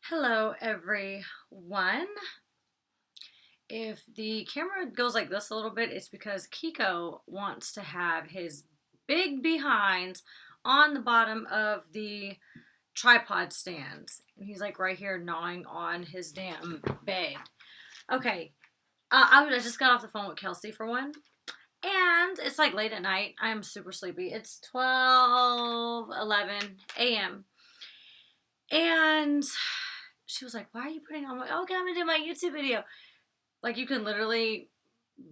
Hello, everyone. If the camera goes like this a little bit, it's because Kiko wants to have his big behind on the bottom of the tripod stand. And he's like right here gnawing on his damn bed. Okay, I just got off the phone with Kelsey for one. And it's like late at night. I am super sleepy. It's 12:11 a.m. And she was like, "Why are you putting on my? Okay, I'm gonna do my YouTube video." Like you can literally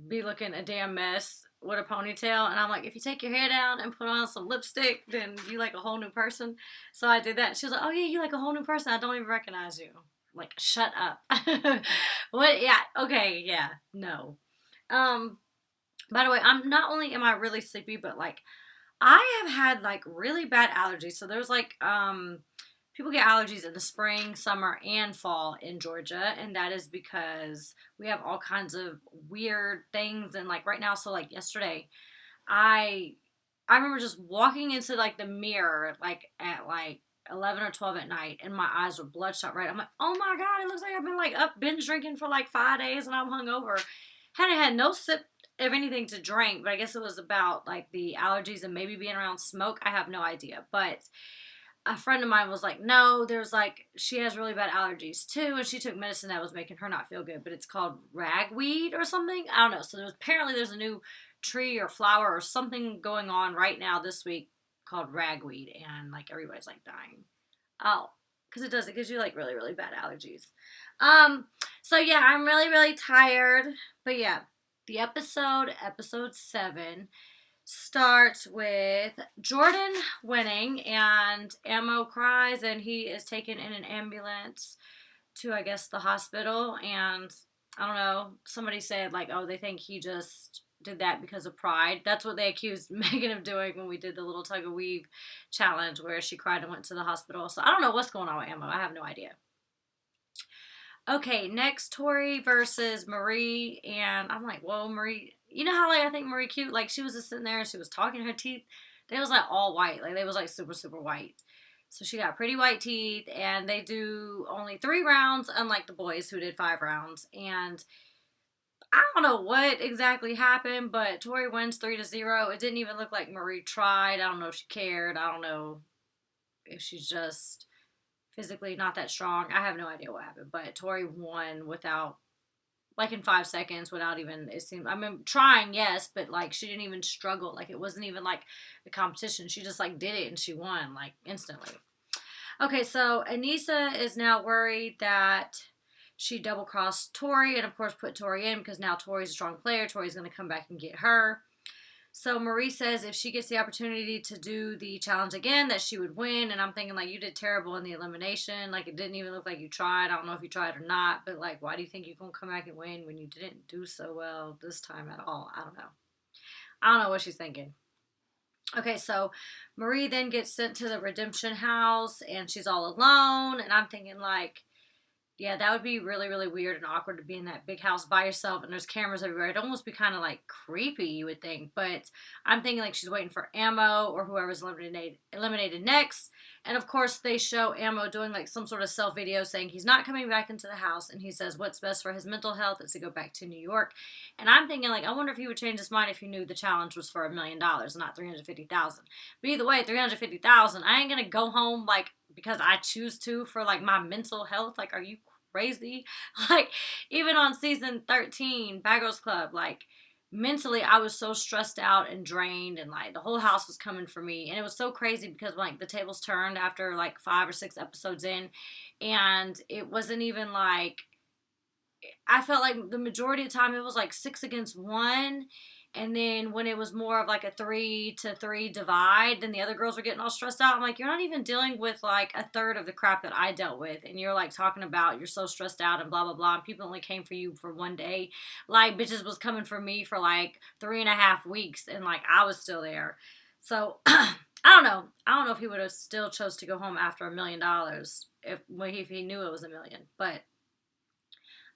be looking a damn mess with a ponytail, and I'm like, if you take your hair down and put on some lipstick, then you like a whole new person. So I did that. She was like, "Oh yeah, you like a whole new person. I don't even recognize you." Like, shut up. What? Yeah. Okay. Yeah. No. Um. By the way, I'm not only am I really sleepy, but like I have had like really bad allergies. So there's like people get allergies in the spring, summer, and fall in Georgia, and that is because we have all kinds of weird things. And like right now, so like yesterday, I I remember just walking into like the mirror like at like 11 or 12 at night, and my eyes were bloodshot red. I'm like, oh my god, it looks like I've been like up binge drinking for like 5 days, and I'm hungover. Hadn't had no sip of anything to drink, but I guess it was about like the allergies and maybe being around smoke. I have no idea, but a friend of mine was like, no, there's like, she has really bad allergies too, and she took medicine that was making her not feel good, but it's called ragweed or something. I don't know. So there's a new tree or flower or something going on right now this week called ragweed, and like everybody's like dying. Oh, because it gives you like really, really bad allergies. Um, so yeah, I'm really, really tired, but yeah, episode 7 starts with Jordan winning, and Ammo cries, and he is taken in an ambulance to, I guess, the hospital. And I don't know, somebody said like, oh, they think he just did that because of pride. That's what they accused Megan of doing when we did the little tug of weave challenge where she cried and went to the hospital. So I don't know what's going on with Ammo. I have no idea. Okay, next Tori versus Marie, and I'm like, whoa, Marie. You know how like I think Marie cute? Like she was just sitting there and she was talking her teeth. They was like all white, like they was like super super white. So she got pretty white teeth, and they do only 3 rounds, unlike the boys who did 5 rounds. And I don't know what exactly happened, but Tori wins 3-0. It didn't even look like Marie tried. I don't know if she cared. I don't know if she's just physically not that strong. I have no idea what happened, but Tori won without like in 5 seconds without even it seemed. I mean, trying yes, but like she didn't even struggle. Like it wasn't even like a competition. She just like did it and she won like instantly. Okay, so Anissa is now worried that she double crossed Tori and of course put Tori in because now Tori's a strong player. Tori's going to come back and get her. So Marie says if she gets the opportunity to do the challenge again, that she would win. And I'm thinking like you did terrible in the elimination. Like it didn't even look like you tried. I don't know if you tried or not, but like why do you think you're gonna come back and win when you didn't do so well this time at all? I don't know. I don't know what she's thinking. Okay, so Marie then gets sent to the redemption house and she's all alone. And I'm thinking like yeah, that would be really, really weird and awkward to be in that big house by yourself and there's cameras everywhere. It'd almost be kind of like creepy, you would think. But I'm thinking like she's waiting for Ammo or whoever's eliminated next. And of course, they show Ammo doing like some sort of self video saying he's not coming back into the house. And he says what's best for his mental health is to go back to New York. And I'm thinking like, I wonder if he would change his mind if he knew the challenge was for $1 million, not 350,000. But either way, 350,000. I ain't gonna go home like because I choose to for like my mental health. Like, are you crazy? Like, even on season 13, Bad Girls Club, like, mentally, I was so stressed out and drained, and like the whole house was coming for me. And it was so crazy because like the tables turned after like 5 or 6 episodes in, and it wasn't even like I felt like the majority of the time it was like 6 against 1. And then when it was more of like a 3-3 divide, then the other girls were getting all stressed out. I'm like, you're not even dealing with like a third of the crap that I dealt with. And you're like talking about you're so stressed out and blah, blah, blah. And people only came for you for one day. Like, bitches was coming for me for like 3.5 weeks. And like, I was still there. So, I don't know. I don't know if he would have still chose to go home after $1 million if he knew it was 1 million. But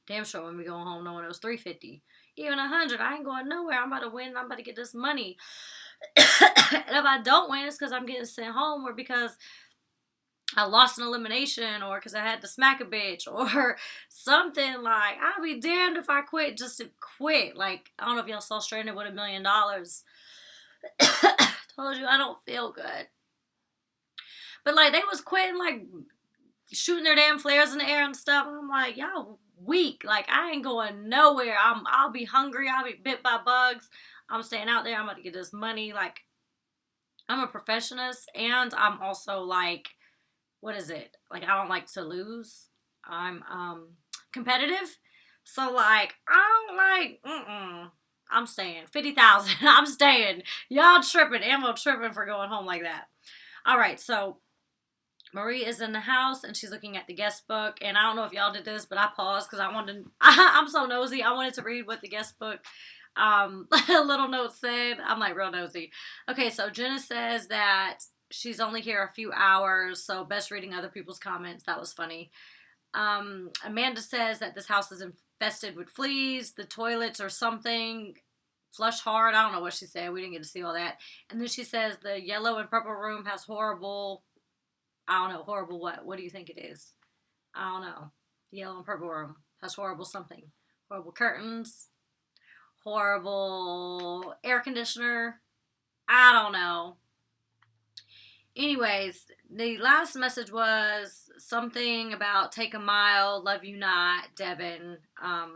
damn sure when we go home knowing it was 350. Even 100, I ain't going nowhere. I'm about to win. I'm about to get this money. And if I don't win, it's because I'm getting sent home or because I lost an elimination, or because I had to smack a bitch, or something. Like, I'll be damned if I quit just to quit. Like, I don't know if y'all saw Stranded with $1,000,000. Told you I don't feel good. But, like, they was quitting, like, shooting their damn flares in the air and stuff. I'm like, y'all weak. Like, I ain't going nowhere. I'll be hungry. I'll be bit by bugs. I'm staying out there. I'm about to get this money. Like, I'm a perfectionist, and I'm also, like, what is it? Like, I don't like to lose. I'm competitive. So, like, I don't like, I'm staying. 50,000. I'm staying. Y'all tripping. Ammo tripping for going home like that. All right, so Marie is in the house and she's looking at the guest book. And I don't know if y'all did this, but I paused because I wanted to, I'm so nosy. I wanted to read what the guest book little note said. I'm like real nosy. Okay, so Jenna says that she's only here a few hours, so best reading other people's comments. That was funny. Amanda says that this house is infested with fleas, the toilets or something. Flush hard. I don't know what she said. We didn't get to see all that. And then she says the yellow and purple room has horrible, I don't know, horrible what? What do you think it is? I don't know. The yellow and purple room has horrible something. Horrible curtains. Horrible air conditioner. I don't know. Anyways, the last message was something about take a mile, love you not, Devin. I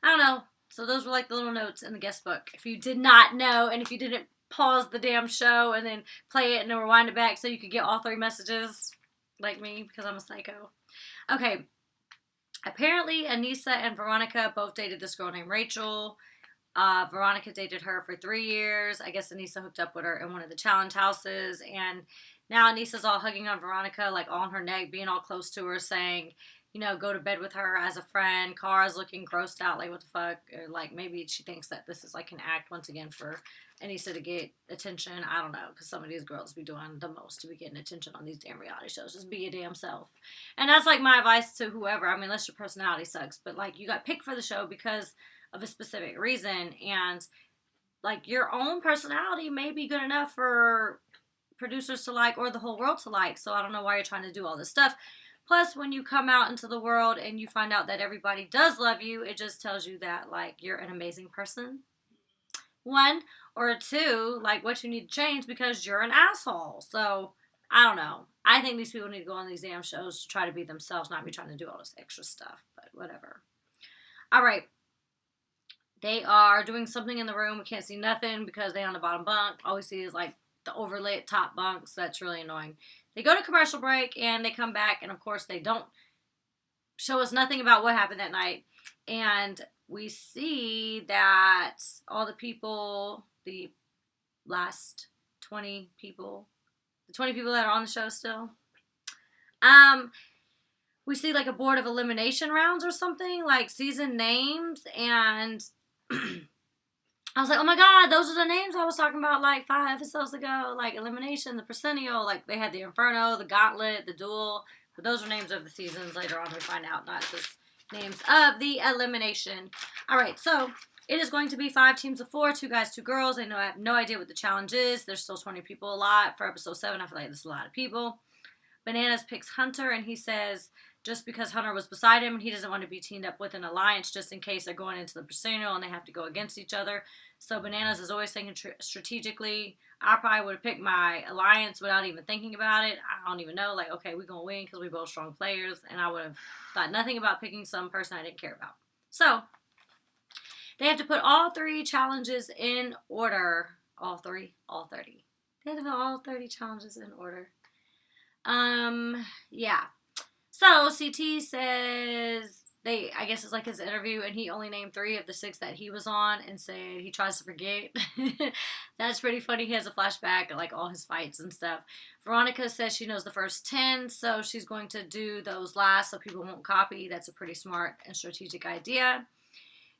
don't know. So those were like the little notes in the guest book. If you did not know, and if you didn't pause the damn show and then play it and then rewind it back so you could get all 3 messages, like me, because I'm a psycho. Okay. Apparently, Anissa and Veronica both dated this girl named Rachel. Veronica dated her for 3 years. I guess Anissa hooked up with her in one of the challenge houses. And now Anissa's all hugging on Veronica, like all on her neck, being all close to her, saying, you know, go to bed with her as a friend. Cara's looking grossed out, like, what the fuck? Or, like, maybe she thinks that this is, like, an act, once again, for Anissa to get attention. I don't know, because some of these girls be doing the most to be getting attention on these damn reality shows. Just be your damn self. And that's, like, my advice to whoever. I mean, unless your personality sucks. But, like, you got picked for the show because of a specific reason. And, like, your own personality may be good enough for producers to like or the whole world to like. So I don't know why you're trying to do all this stuff. Plus, when you come out into the world and you find out that everybody does love you, it just tells you that, like, you're an amazing person. 1, or 2, like, what you need to change because you're an asshole. So, I don't know. I think these people need to go on these damn shows to try to be themselves, not be trying to do all this extra stuff. But whatever. All right. They are doing something in the room. We can't see nothing because they're on the bottom bunk. All we see is, like, the overlit top bunks. That's really annoying. They go to commercial break, and they come back, and, of course, they don't show us nothing about what happened that night. And we see that all the people, the last 20 people, the 20 people that are on the show still, we see, like, a board of elimination rounds or something, like, season names, and I was like, oh my god, those are the names I was talking about like 5 episodes ago. Like Elimination, the Percennial, like they had the Inferno, the Gauntlet, the Duel. But those are names of the seasons. Later on we find out, not just names of the elimination. Alright, so it is going to be 5 teams of 4, 2 guys, 2 girls. I have no idea what the challenge is. There's still 20 people a lot. For episode 7, I feel like there's a lot of people. Bananas picks Hunter, and he says just because Hunter was beside him, he doesn't want to be teamed up with an alliance just in case they're going into the Percennial and they have to go against each other. So Bananas is always thinking strategically. I probably would have picked my alliance without even thinking about it. I don't even know. Like, okay, we're going to win because we're both strong players. And I would have thought nothing about picking some person I didn't care about. So they have to put all 3 challenges in order. All 30. They have to put all 30 challenges in order. Yeah. So CT says I guess it's like his interview, and he only named 3 of the 6 that he was on and said he tries to forget. That's pretty funny. He has a flashback of like all his fights and stuff. Veronica says she knows the first 10, so she's going to do those last so people won't copy. That's a pretty smart and strategic idea.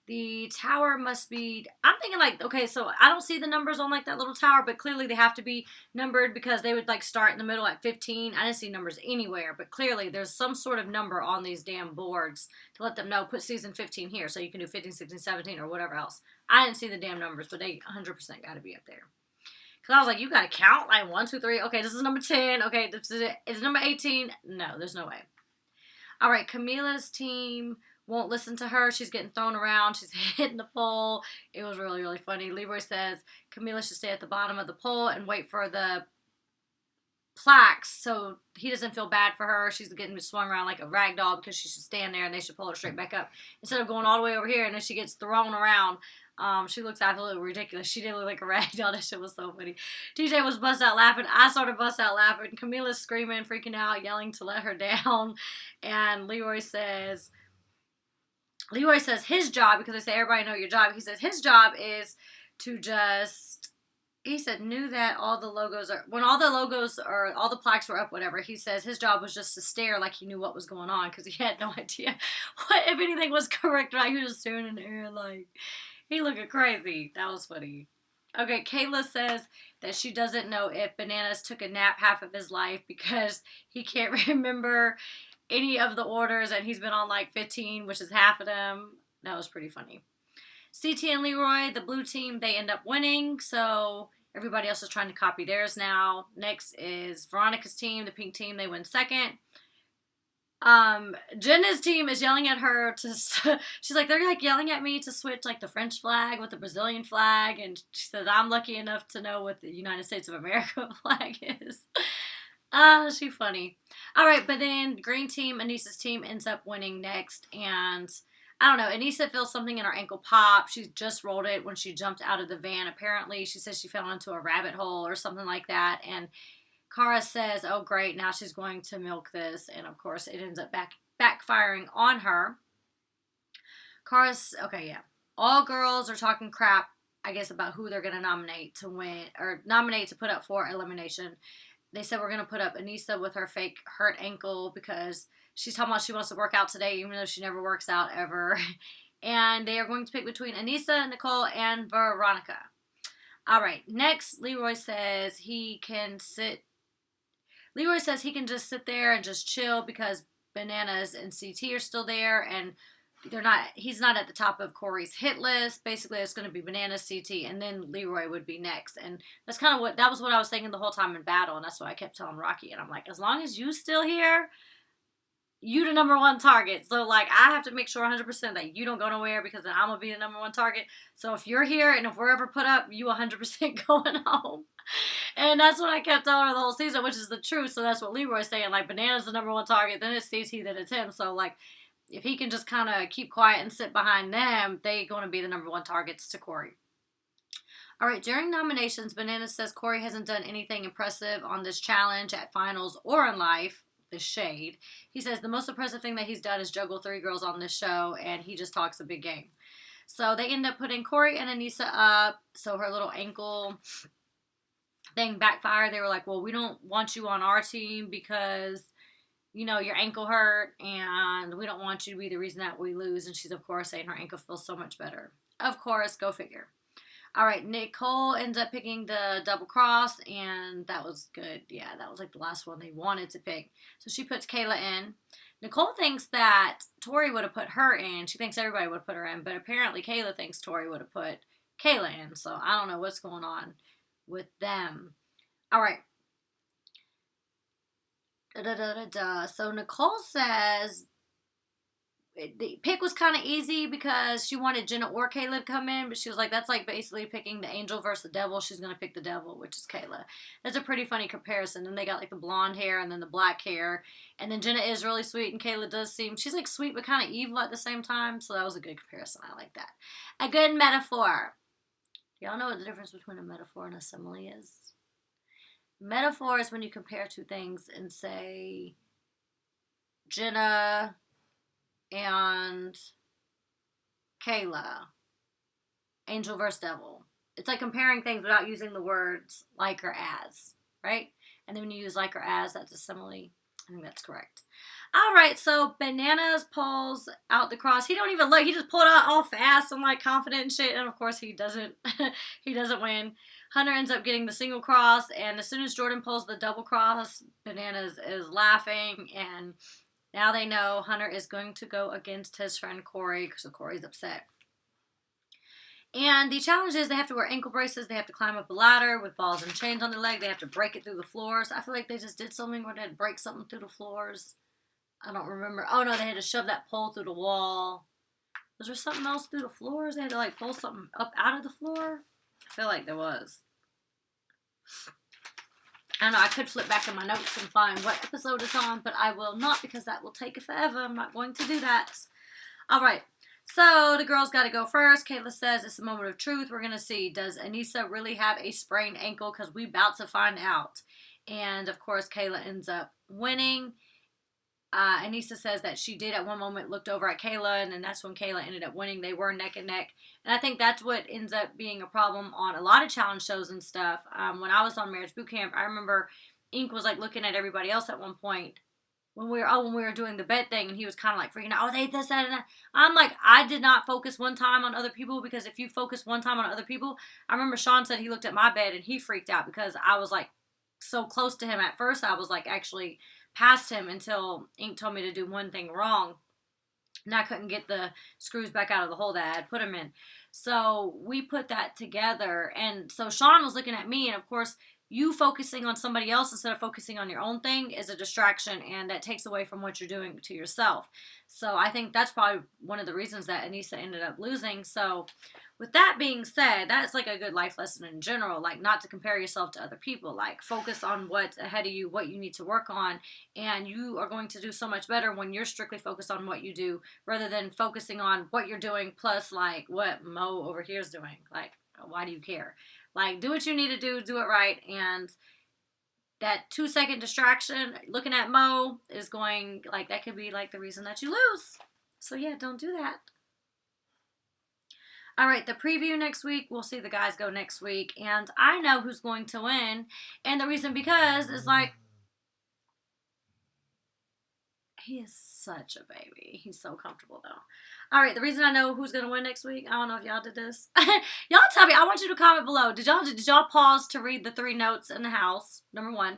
The tower must be, I'm thinking like, okay, so I don't see the numbers on like that little tower, but clearly they have to be numbered because they would like start in the middle at 15. I didn't see numbers anywhere, but clearly there's some sort of number on these damn boards to let them know, put season 15 here so you can do 15, 16, 17 or whatever else. I didn't see the damn numbers, but they 100% got to be up there. Because I was like, you got to count. Like, 1, 2, 3. Okay, this is number 10. Okay, this is it. Is number 18? No, there's no way. All right, Camila's team won't listen to her. She's getting thrown around. She's hitting the pole. It was really, really funny. Leroy says Camila should stay at the bottom of the pole and wait for the plaques so he doesn't feel bad for her. She's getting swung around like a rag doll because she should stand there and they should pull her straight back up instead of going all the way over here, and then she gets thrown around. She looks absolutely ridiculous. She did look like a rag doll. That shit was so funny. TJ was bust out laughing. I started bust out laughing. Camila's screaming, freaking out, yelling to let her down. And Leroy says his job, because they say everybody know your job. He says his job is to just, he said, knew that all the logos are, when all the logos or all the plaques were up, whatever, he says his job was just to stare like he knew what was going on because he had no idea what, if anything was correct or not. He was just staring in the air like, he looking crazy. That was funny. Okay, Kayla says that she doesn't know if Bananas took a nap half of his life because he can't remember any of the orders and he's been on like 15, which is half of them. That was pretty funny. CT and Leroy, the blue team, they end up winning, so everybody else is trying to copy theirs now. Next is Veronica's team, the pink team, they win second. Jenna's team is yelling at her to, she's like, they're like yelling at me to switch like the French flag with the Brazilian flag, and she says, I'm lucky enough to know what the United States of America flag is. She's funny. Alright, but then green team, Anissa's team, ends up winning next, and I don't know, Anissa feels something in her ankle pop. She just rolled it when she jumped out of the van. Apparently, she says she fell into a rabbit hole or something like that, and Kara says, oh great, now she's going to milk this, and of course it ends up backfiring on her. Kara's, okay, yeah. All girls are talking crap, I guess, about who they're going to nominate to win, or nominate to put up for elimination. They said we're going to put up Anissa with her fake hurt ankle because she's talking about she wants to work out today, even though she never works out ever. And they are going to pick between Anissa, Nicole, and Veronica. All right, next, Leroy says he can just sit there and just chill because Bananas and CT are still there, and he's not at the top of Corey's hit list. Basically, it's going to be Bananas, CT, and then Leroy would be next. And that's kind of that was what I was thinking the whole time in battle, and that's what I kept telling Rocky. And I'm like, as long as you still here, you the number one target. So, like, I have to make sure 100% that you don't go nowhere because then I'm going to be the number one target. So, if you're here and if we're ever put up, you 100% going home. And that's what I kept telling her the whole season, which is the truth. So, that's what Leroy's saying. Like, Banana's the number one target. Then it's CT, then it's him. So, like, if he can just kind of keep quiet and sit behind them, they're going to be the number one targets to Corey. All right, during nominations, Banana says Corey hasn't done anything impressive on this challenge at finals or in life. The shade. He says the most impressive thing that he's done is juggle 3 girls on this show, and he just talks a big game. So they end up putting Corey and Anissa up, so her little ankle thing backfired. They were like, well, we don't want you on our team because, you know, your ankle hurt, and we don't want you to be the reason that we lose. And she's, of course, saying her ankle feels so much better. Of course, go figure. All right, Nicole ends up picking the double cross, and that was good. Yeah, that was like the last one they wanted to pick. So she puts Kayla in. Nicole thinks that Tori would have put her in. She thinks everybody would have put her in, but apparently Kayla thinks Tori would have put Kayla in. So I don't know what's going on with them. All right. So Nicole says the pick was kind of easy because she wanted Jenna or Kayla to come in, but she was like, that's like basically picking the angel versus the devil. She's going to pick the devil, which is Kayla. That's a pretty funny comparison. And they got like the blonde hair and then the black hair. And then Jenna is really sweet, and Kayla does seem, she's like sweet but kind of evil at the same time. So that was a good comparison. I like that. A good metaphor. Y'all know what the difference between a metaphor and a simile is? Metaphor is when you compare two things and say Jenna and Kayla, angel versus devil. It's like comparing things without using the words like or as, right? And then when you use like or as, that's a simile. I think that's correct. All right, so Bananas pulls out the cross. He don't even look. He just pulled out all fast and like confident and shit. And of course he doesn't. He doesn't win. Hunter ends up getting the single cross, and as soon as Jordan pulls the double cross, Bananas is laughing, and now they know Hunter is going to go against his friend Corey, because Corey's upset. And the challenge is they have to wear ankle braces. They have to climb up a ladder with balls and chains on their leg. They have to break it through the floors. I feel like they just did something where they had to break something through the floors. I don't remember. Oh no, they had to shove that pole through the wall. Was there something else through the floors? They had to like pull something up out of the floor? I feel like there was. I don't know, I could flip back in my notes and find what episode it's on, but I will not because that will take forever. I'm not going to do that. All right. So the girls got to go first. Kayla says it's a moment of truth. We're going to see, does Anissa really have a sprained ankle? Because we about to find out. And, of course, Kayla ends up winning. Anissa says that she did at one moment looked over at Kayla, and then that's when Kayla ended up winning. They were neck and neck. And I think that's what ends up being a problem on a lot of challenge shows and stuff. When I was on Marriage Boot Camp, I remember Ink was like looking at everybody else at one point when we were doing the bed thing, and he was kind of like freaking out. Oh, they this, that, and that. I'm like, I did not focus one time on other people, because if you focus one time on other people, I remember Sean said he looked at my bed and he freaked out because I was like so close to him. At first, I was like actually past him until Ink told me to do one thing wrong, and I couldn't get the screws back out of the hole that I had put them in. So we put that together, and so Sean was looking at me, and of course, you focusing on somebody else instead of focusing on your own thing is a distraction, and that takes away from what you're doing to yourself. So I think that's probably one of the reasons that Anissa ended up losing. So with that being said, that's like a good life lesson in general, like not to compare yourself to other people, like focus on what's ahead of you, what you need to work on, and you are going to do so much better when you're strictly focused on what you do rather than focusing on what you're doing plus like what Mo over here is doing. Like, why do you care? Like, do what you need to do it right, and that 2-second distraction, looking at Mo, is going, like, that could be, like, the reason that you lose. So, yeah, don't do that. All right, the preview next week, we'll see the guys go next week, and I know who's going to win, and the reason because is, like, he is such a baby. He's so comfortable, though. All right, the reason I know who's going to win next week, I don't know if y'all did this. Y'all tell me. I want you to comment below. Did y'all pause to read the 3 notes in the house? Number 1.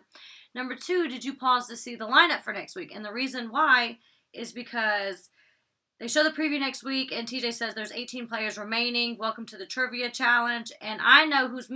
Number 2, did you pause to see the lineup for next week? And the reason why is because they show the preview next week, and TJ says there's 18 players remaining. Welcome to the trivia challenge. And I know who's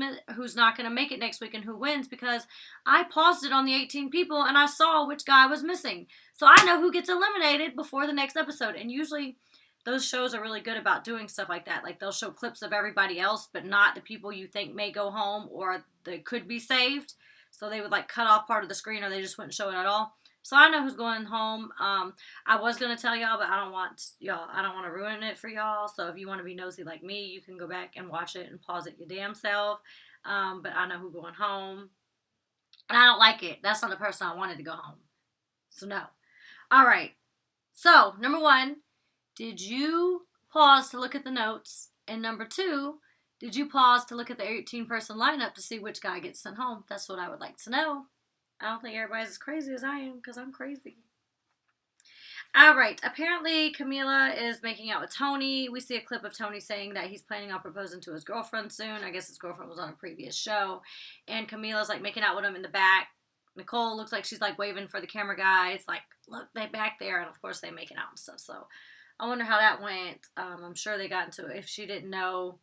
not going to make it next week and who wins because I paused it on the 18 people, and I saw which guy was missing. So I know who gets eliminated before the next episode. And usually those shows are really good about doing stuff like that. Like, they'll show clips of everybody else, but not the people you think may go home or that could be saved. So they would, like, cut off part of the screen, or they just wouldn't show it at all. So I know who's going home. I was going to tell y'all, but I don't want to ruin it for y'all. So if you want to be nosy like me, you can go back and watch it and pause it your damn self. But I know who's going home. And I don't like it. That's not the person I wanted to go home. So no. All right. So, number 1, did you pause to look at the notes? And number 2, did you pause to look at the 18-person lineup to see which guy gets sent home? That's what I would like to know. I don't think everybody's as crazy as I am, because I'm crazy. All right. Apparently, Camila is making out with Tony. We see a clip of Tony saying that he's planning on proposing to his girlfriend soon. I guess his girlfriend was on a previous show. And Camila's, like, making out with him in the back. Nicole looks like she's, like, waving for the camera guys. Like, look, they back there. And, of course, they making out and stuff. So, I wonder how that went. I'm sure they got into it. If she didn't know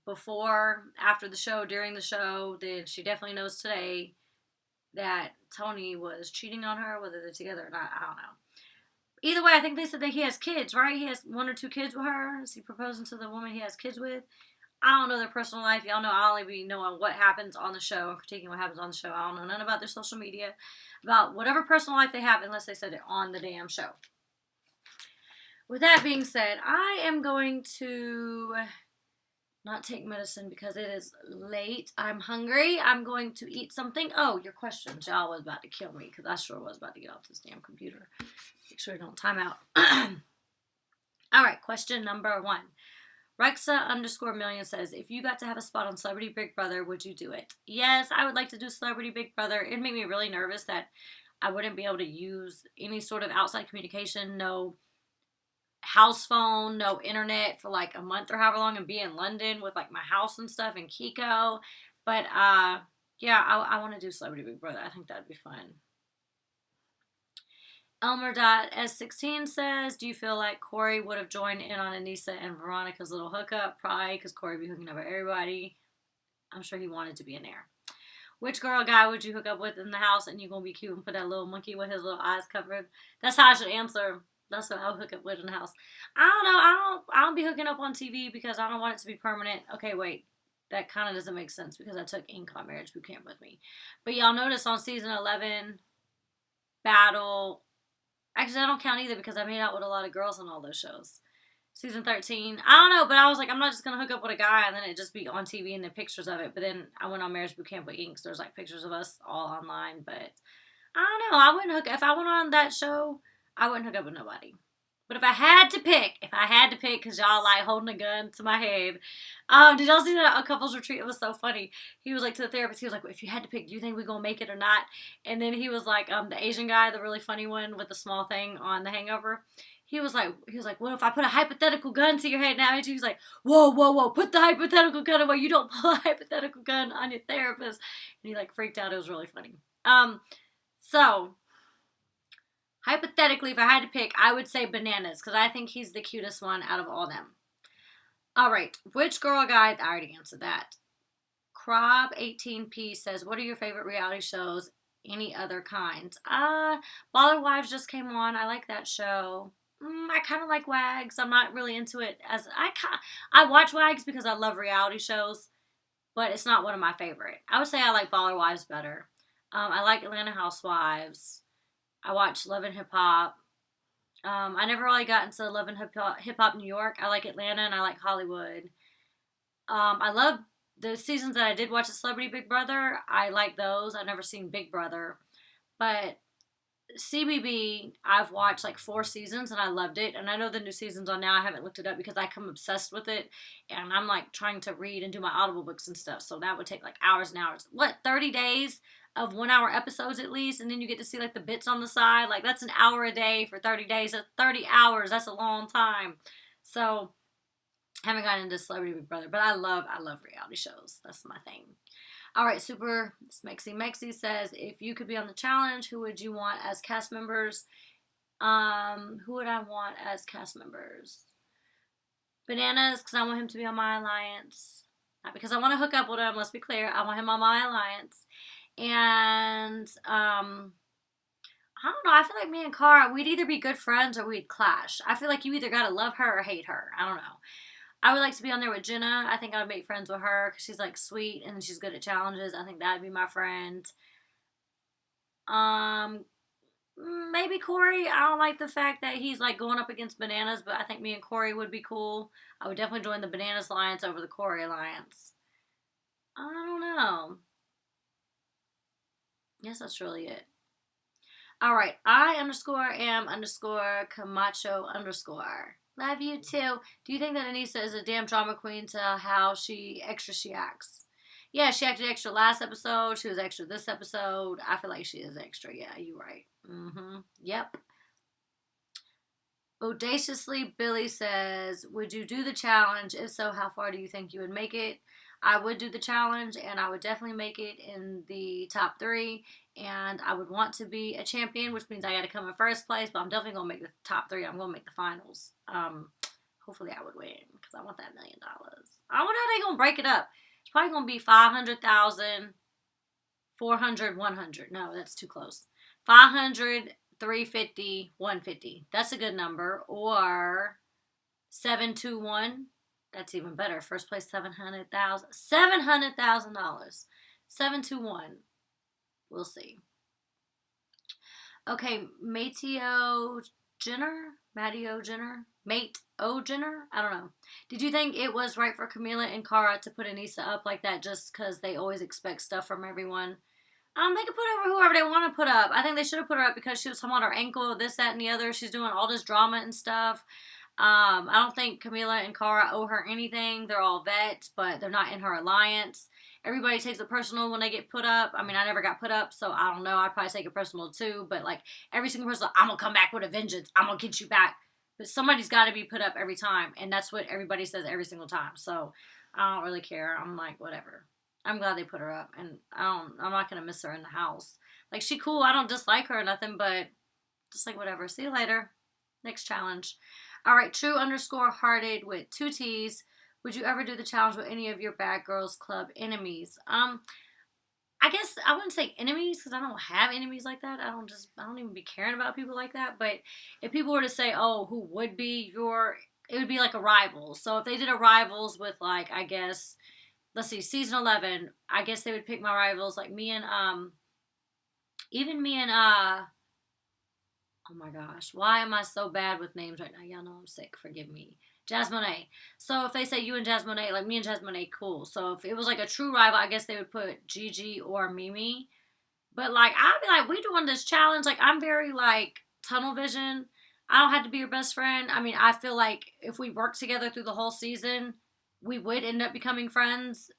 before, after the show, during the show, then she definitely knows today that Tony was cheating on her, whether they're together or not. I don't know. Either way, I think they said that he has kids, right? He has 1 or 2 kids with her. Is he proposing to the woman he has kids with? I don't know their personal life. Y'all know I only be knowing what happens on the show and critiquing what happens on the show. I don't know none about their social media, about whatever personal life they have, unless they said it on the damn show. With that being said, I am going to not take medicine because it is late. I'm hungry. I'm going to eat something. Oh, your questions. Y'all was about to kill me because I sure was about to get off this damn computer. Make sure you don't time out. All right, question number 1. Rexa_million says, if you got to have a spot on Celebrity Big Brother, would you do it? Yes, I would like to do Celebrity Big Brother. It made me really nervous that I wouldn't be able to use any sort of outside communication, no house phone, no internet for like a month or however long, and be in London with like my house and stuff and Kiko. But yeah, I want to do Celebrity Big Brother. I think that'd be fun. Elmer.S16 says, do you feel like Corey would have joined in on Anissa and Veronica's little hookup? Probably, because Corey would be hooking up with everybody. I'm sure he wanted to be in there. Which girl or guy would you hook up with in the house and you're going to be cute and put that little monkey with his little eyes covered? That's how I should answer. That's what I would hook up with in the house. I don't know. I don't be hooking up on TV because I don't want it to be permanent. Okay, wait. That kind of doesn't make sense because I took Ink on Marriage Boot Camp with me. But y'all notice on season 11, Battle. Actually, I don't count either because I made out with a lot of girls on all those shows. Season 13. I don't know, but I was like, I'm not just going to hook up with a guy and then it just be on TV and the pictures of it. But then I went on Marriage Boot Camp with Inks. There's like pictures of us all online. But I don't know. I wouldn't hook if I went on that show, I wouldn't hook up with nobody. But if I had to pick, because y'all like holding a gun to my head. Did y'all see that a couples retreat? It was so funny. He was like to the therapist, he was like, well, if you had to pick, do you think we're going to make it or not? And then he was like, the Asian guy, the really funny one with the small thing on The Hangover. He was like, what if I put a hypothetical gun to your head now? And he was like, whoa, put the hypothetical gun away. You don't pull a hypothetical gun on your therapist. And he like freaked out. It was really funny. So hypothetically, if I had to pick, I would say Bananas because I think he's the cutest one out of all them. All right, which girl or guy? I already answered that. Crob18P says, what are your favorite reality shows? Any other kinds? Baller Wives just came on. I like that show. I kind of like Wags. I'm not really into it as I watch Wags because I love reality shows, but it's not one of my favorite. I would say I like Baller Wives better. I like Atlanta Housewives. I watch Love and Hip Hop. I never really got into Love and Hip Hop New York. I like Atlanta and I like Hollywood. I love the seasons that I did watch of Celebrity Big Brother. I like those. I've never seen Big Brother, but CBB, I've watched like 4 seasons and I loved it. And I know the new season's on now. I haven't looked it up because I come obsessed with it. And I'm like trying to read and do my Audible books and stuff. So that would take like hours and hours. 30 days of 1-hour episodes at least. And then you get to see like the bits on the side. Like that's an hour a day for 30 days. That's 30 hours. That's a long time. So I haven't gotten into Celebrity Big Brother. But I love reality shows. That's my thing. All right, Super Mexi says, if you could be on the challenge, who would you want as cast members? Who would I want as cast members? Bananas, because I want him to be on my alliance. Not because I want to hook up with him, let's be clear. I want him on my alliance. And, I don't know. I feel like me and Cara, we'd either be good friends or we'd clash. I feel like you either got to love her or hate her. I don't know. I would like to be on there with Jenna. I think I would make friends with her because she's like sweet and she's good at challenges. I think that'd be my friend. Maybe Corey. I don't like the fact that he's like going up against Bananas, but I think me and Corey would be cool. I would definitely join the Bananas Alliance over the Corey Alliance. I don't know. Yes, that's really it. All right. I_am_Camacho_. Love you too. Do you think that Anissa is a damn drama queen to how extra she acts? Yeah, she acted extra last episode. She was extra this episode. I feel like she is extra. Yeah, you're right. Yep. Audaciously, Billy says, would you do the challenge? If so, how far do you think you would make it? I would do the challenge, and I would definitely make it in the top 3. And I would want to be a champion, which means I got to come in first place. But I'm definitely gonna make the top 3. I'm gonna make the finals. Hopefully I would win because I want that $1 million. I wonder how they gonna break it up. It's probably gonna be 500,000, 400, 100. No, that's too close. 500, 350, 150. That's a good number. Or 721. That's even better. First place, $700,000. $700,000. 721. We'll see. Okay, Mateo Jenner? Mate O Jenner? I don't know. Did you think it was right for Camila and Cara to put Anissa up like that just because they always expect stuff from everyone? They could put over whoever they want to put up. I think they should have put her up because she was talking about her ankle, this, that, and the other. She's doing all this drama and stuff. I don't think Camila and Cara owe her anything. They're all vets, but they're not in her alliance. Everybody takes it personal when they get put up. I mean, I never got put up, so I don't know. I'd probably take it personal too. But like every single person, I'm gonna come back with a vengeance. I'm gonna get you back. But somebody's got to be put up every time, and that's what everybody says every single time. So I don't really care. I'm like, whatever. I'm glad they put her up, and I'm not gonna miss her in the house. Like she cool. I don't dislike her or nothing, but Just like, whatever. See you later. Next challenge. All right, true_hearted with 2 T's. Would you ever do the challenge with any of your Bad Girls Club enemies? I guess I wouldn't say enemies because I don't have enemies like that. I don't even be caring about people like that. But if people were to say, oh, who would be it would be like a rival. So if they did a rivals with like, I guess, let's see, season 11, I guess they would pick my rivals like me and, even me and, oh my gosh, why am I so bad with names right now? Y'all know I'm sick. Forgive me. Jasmine A. So if they say you and Jasmine A, like me and Jasmine A, cool. So if it was like a true rival, I guess they would put Gigi or Mimi. But like I'd be like, we doing this challenge. Like I'm very like tunnel vision. I don't have to be your best friend. I mean, I feel like if we work together through the whole season, we would end up becoming friends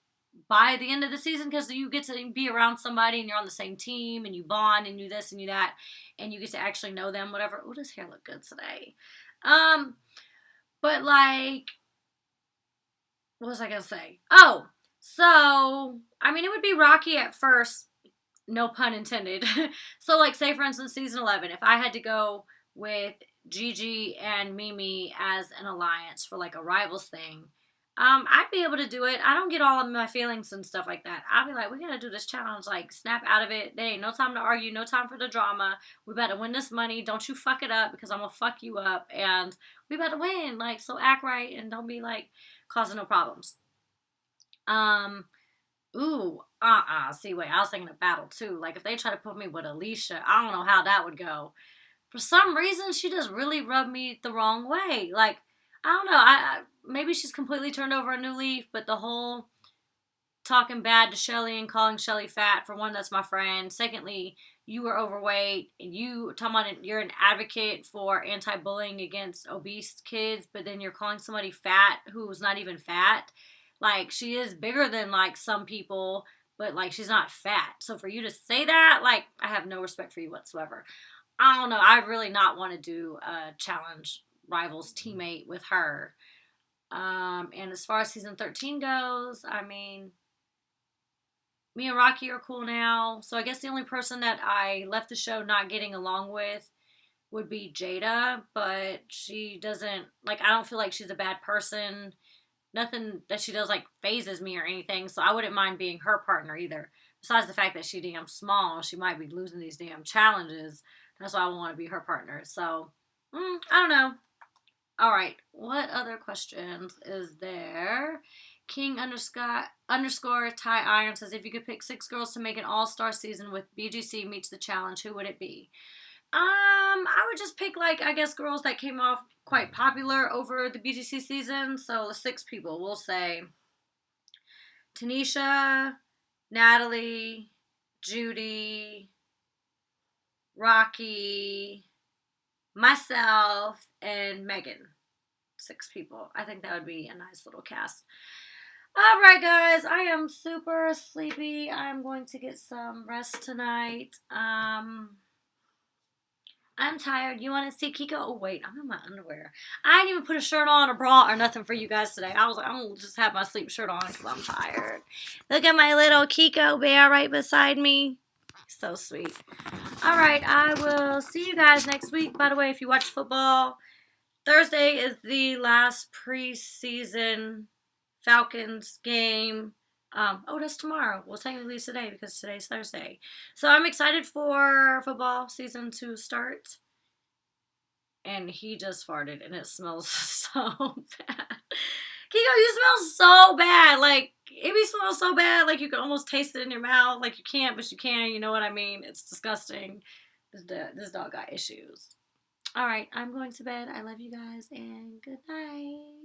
by the end of the season because you get to be around somebody and you're on the same team and you bond and you this and you that and you get to actually know them, whatever. Oh, does hair look good today? But like, what was I gonna say? Oh, so I mean, it would be rocky at first, no pun intended. So like, say for instance, season 11, if I had to go with Gigi and Mimi as an alliance for like a rivals thing, I'd be able to do it. I don't get all of my feelings and stuff like that. I'll be like, we gotta do this challenge. Like, snap out of it. There ain't no time to argue. No time for the drama. We better win this money. Don't you fuck it up because I'm gonna fuck you up. And we better win. Like, so act right and don't be like causing no problems. Um, ooh, See, wait, I was thinking of battle too. Like, if they try to put me with Alicia, I don't know how that would go. For some reason, she just really rubbed me the wrong way. Like, I don't know. Maybe she's completely turned over a new leaf, but the whole talking bad to Shelly and calling Shelly fat, for one, that's my friend. Secondly, you were overweight and you talking about you're an advocate for anti-bullying against obese kids, but then you're calling somebody fat who's not even fat. Like, she is bigger than like some people, but like she's not fat. So for you to say that, like, I have no respect for you whatsoever. I don't know. I'd really not want to do a challenge rivals teammate with her. And as far as season 13 goes, I mean, me and Rocky are cool now. So I guess the only person that I left the show not getting along with would be Jada, but she doesn't, like, I don't feel like she's a bad person. Nothing that she does, like, phases me or anything, so I wouldn't mind being her partner either. Besides the fact that she damn small, she might be losing these damn challenges. That's why I want to be her partner. So, I don't know. All right, what other questions is there? King underscore Ty Iron says, if you could pick 6 girls to make an all-star season with BGC meets the challenge, who would it be? I would just pick, like, I guess girls that came off quite popular over the BGC season. So 6 people. We'll say Tanisha, Natalie, Judy, Rocky, myself, and Megan. 6 people. I think that would be a nice little cast. All right, guys. I am super sleepy. I'm going to get some rest tonight. I'm tired. You want to see Kiko? Oh, wait. I'm in my underwear. I didn't even put a shirt on, a bra, or nothing for you guys today. I was like, I'm going to just have my sleep shirt on because I'm tired. Look at my little Kiko bear right beside me. So sweet. All right. I will see you guys next week. By the way, if you watch football, Thursday is the last preseason Falcons game. That's tomorrow. Well, technically it's today because today's Thursday. So I'm excited for football season to start. And he just farted and it smells so bad. Kiko, you smell so bad. Like, it be smelling so bad. Like, you can almost taste it in your mouth. Like, you can't, but you can. You know what I mean? It's disgusting. This dog got issues. All right, I'm going to bed. I love you guys and good night.